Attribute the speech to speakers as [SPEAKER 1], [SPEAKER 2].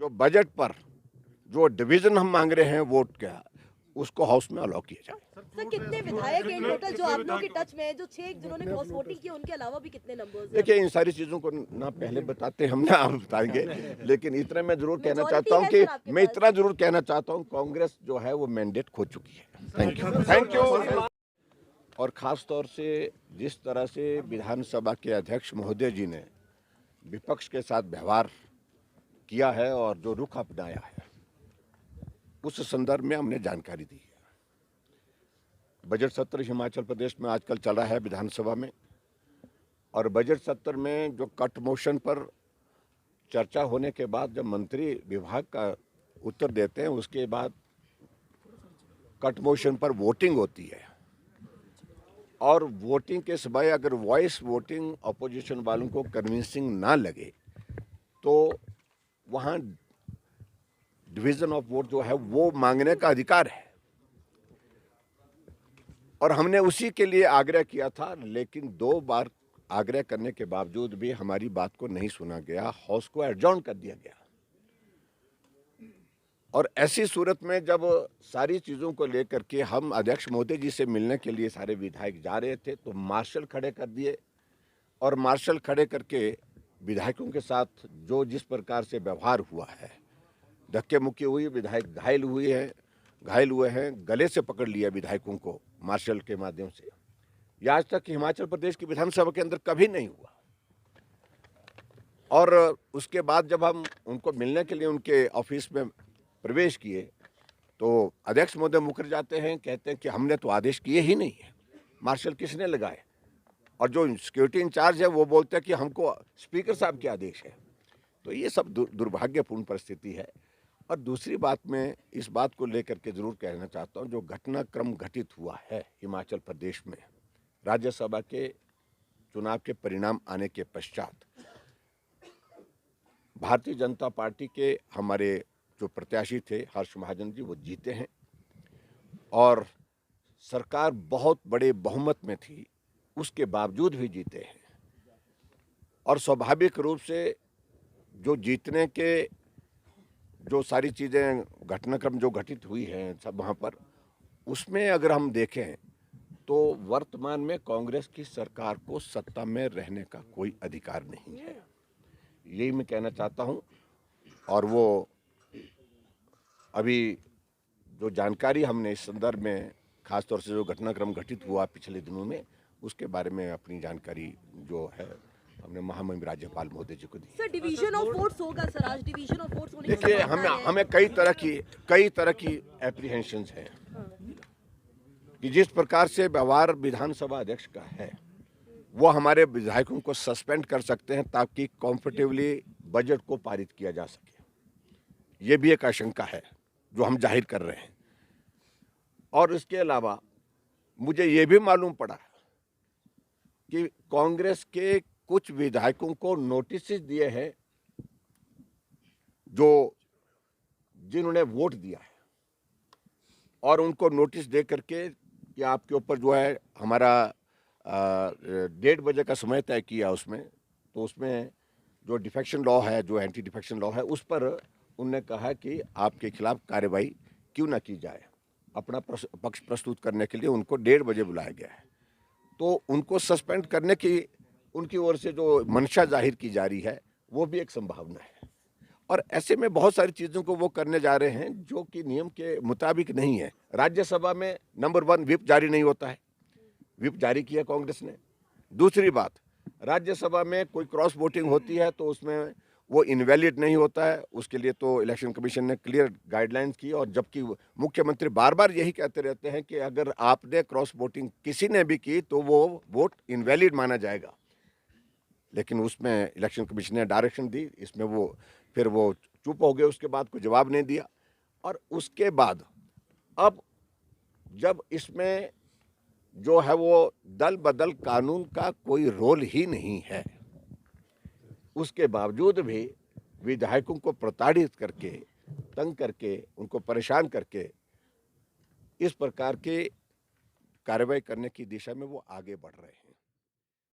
[SPEAKER 1] जो बजट पर जो डिवीजन हम मांग रहे हैं वोट का, उसको हाउस में अलाउ किया जाए।
[SPEAKER 2] सर कितने विधायक हैं टोटल जो आप लोगों के टच में हैं, जो 6 जिन्होंने क्रॉस वोटिंग की, उनके अलावा भी कितने नंबर्स हैं?
[SPEAKER 1] देखिए, इन सारी चीज़ों को ना पहले बताते हम ना आप बताएंगे, लेकिन इतना मैं जरूर कहना चाहता हूं कि मैं इतना जरूर कहना चाहता हूं, कांग्रेस जो है वो मैंडेट खो चुकी है। Thank you. और ख़ास तौर से जिस तरह से विधानसभा के अध्यक्ष महोदय जी ने विपक्ष के साथ व्यवहार किया है और जो रुख अपनाया है, उस संदर्भ में हमने जानकारी दी है। बजट सत्र हिमाचल प्रदेश में आजकल चल रहा है विधानसभा में, और बजट सत्र में जो कट मोशन पर चर्चा होने के बाद जब मंत्री विभाग का उत्तर देते हैं, उसके बाद कट मोशन पर वोटिंग होती है, और वोटिंग के समय अगर वॉइस वोटिंग अपोजिशन वालों को कन्विंसिंग ना लगे तो वहाँ डिवीजन ऑफ वोट जो है वो मांगने का अधिकार है, और हमने उसी के लिए आग्रह किया था। लेकिन 2 बार आग्रह करने के बावजूद भी हमारी बात को नहीं सुना गया, हाउस को एडजॉर्न कर दिया गया। और ऐसी सूरत में जब सारी चीज़ों को लेकर के हम अध्यक्ष महोदय जी से मिलने के लिए सारे विधायक जा रहे थे, तो मार्शल खड़े कर दिए, और मार्शल खड़े करके विधायकों के साथ जो जिस प्रकार से व्यवहार हुआ है, धक्के मुक्की हुई, विधायक घायल हुए हैं, गले से पकड़ लिया विधायकों को मार्शल के माध्यम से। ये आज तक हिमाचल प्रदेश की विधानसभा के अंदर कभी नहीं हुआ। और उसके बाद जब हम उनको मिलने के लिए उनके ऑफिस में प्रवेश किए, तो अध्यक्ष महोदय मुकर जाते हैं, कहते हैं कि हमने तो आदेश किए ही नहीं है, मार्शल किसने लगाए। और जो सिक्योरिटी इंचार्ज है वो बोलते हैं कि हमको स्पीकर साहब के आदेश है। तो ये सब दुर्भाग्यपूर्ण परिस्थिति है। और दूसरी बात, मैं इस बात को लेकर के जरूर कहना चाहता हूँ, जो घटनाक्रम घटित हुआ है हिमाचल प्रदेश में राज्यसभा के चुनाव के परिणाम आने के पश्चात, भारतीय जनता पार्टी के हमारे जो प्रत्याशी थे हर्ष महाजन जी, वो जीते हैं, और सरकार बहुत बड़े बहुमत में थी, उसके बावजूद भी जीते हैं। और स्वाभाविक रूप से जो जीतने के जो सारी चीज़ें घटनाक्रम जो घटित हुई हैं सब वहाँ पर, उसमें अगर हम देखें तो वर्तमान में कांग्रेस की सरकार को सत्ता में रहने का कोई अधिकार नहीं है, यही मैं कहना चाहता हूँ। और वो अभी जो जानकारी हमने इस संदर्भ में, खासतौर से जो घटनाक्रम घटित हुआ पिछले दिनों में, उसके बारे में अपनी जानकारी जो है हमने महामहिम राज्यपाल महोदय जी को दी।
[SPEAKER 2] सर डिवीजन ऑफ वोट्स होगा सर, आज डिवीजन ऑफ वोट्स होने की
[SPEAKER 1] देखिए, हमें कई तरह की एप्रीहेंशंस हैं कि जिस प्रकार से व्यवहार विधानसभा अध्यक्ष का है, वो हमारे विधायकों को सस्पेंड कर सकते हैं ताकि कंफर्टेबली बजट को पारित किया जा सके। ये भी एक आशंका है जो हम जाहिर कर रहे हैं। और इसके अलावा मुझे ये भी मालूम पड़ा कि कांग्रेस के कुछ विधायकों को नोटिस दिए हैं जो जिन्होंने वोट दिया है, और उनको नोटिस दे करके कि आपके ऊपर जो है हमारा 1:30 बजे का समय तय किया उसमें, तो उसमें जो डिफेक्शन लॉ है, जो एंटी डिफेक्शन लॉ है, उस पर उनने कहा कि आपके खिलाफ कार्रवाई क्यों ना की जाए। अपना पक्ष प्रस्तुत करने के लिए उनको 1:30 बजे बुलाया गया है। तो उनको सस्पेंड करने की उनकी ओर से जो मंशा जाहिर की जा रही है, वो भी एक संभावना है। और ऐसे में बहुत सारी चीज़ों को वो करने जा रहे हैं जो कि नियम के मुताबिक नहीं है। राज्यसभा में नंबर 1 व्हिप जारी नहीं होता है, व्हिप जारी किया कांग्रेस ने। दूसरी बात, राज्यसभा में कोई क्रॉस वोटिंग होती है तो उसमें वो इनवैलिड नहीं होता है, उसके लिए तो इलेक्शन कमीशन ने क्लियर गाइडलाइंस की। और जबकि मुख्यमंत्री बार बार यही कहते रहते हैं कि अगर आपने क्रॉस वोटिंग किसी ने भी की तो वो वोट इनवैलिड माना जाएगा, लेकिन उसमें इलेक्शन कमीशन ने डायरेक्शन दी, इसमें वो फिर वो चुप हो गए, उसके बाद कोई जवाब नहीं दिया। और उसके बाद अब जब इसमें जो है वो दल बदल कानून का कोई रोल ही नहीं है, उसके बावजूद भी विधायकों को प्रताड़ित करके, तंग करके, उनको परेशान करके इस प्रकार के कार्रवाई करने की दिशा में वो आगे बढ़ रहे हैं।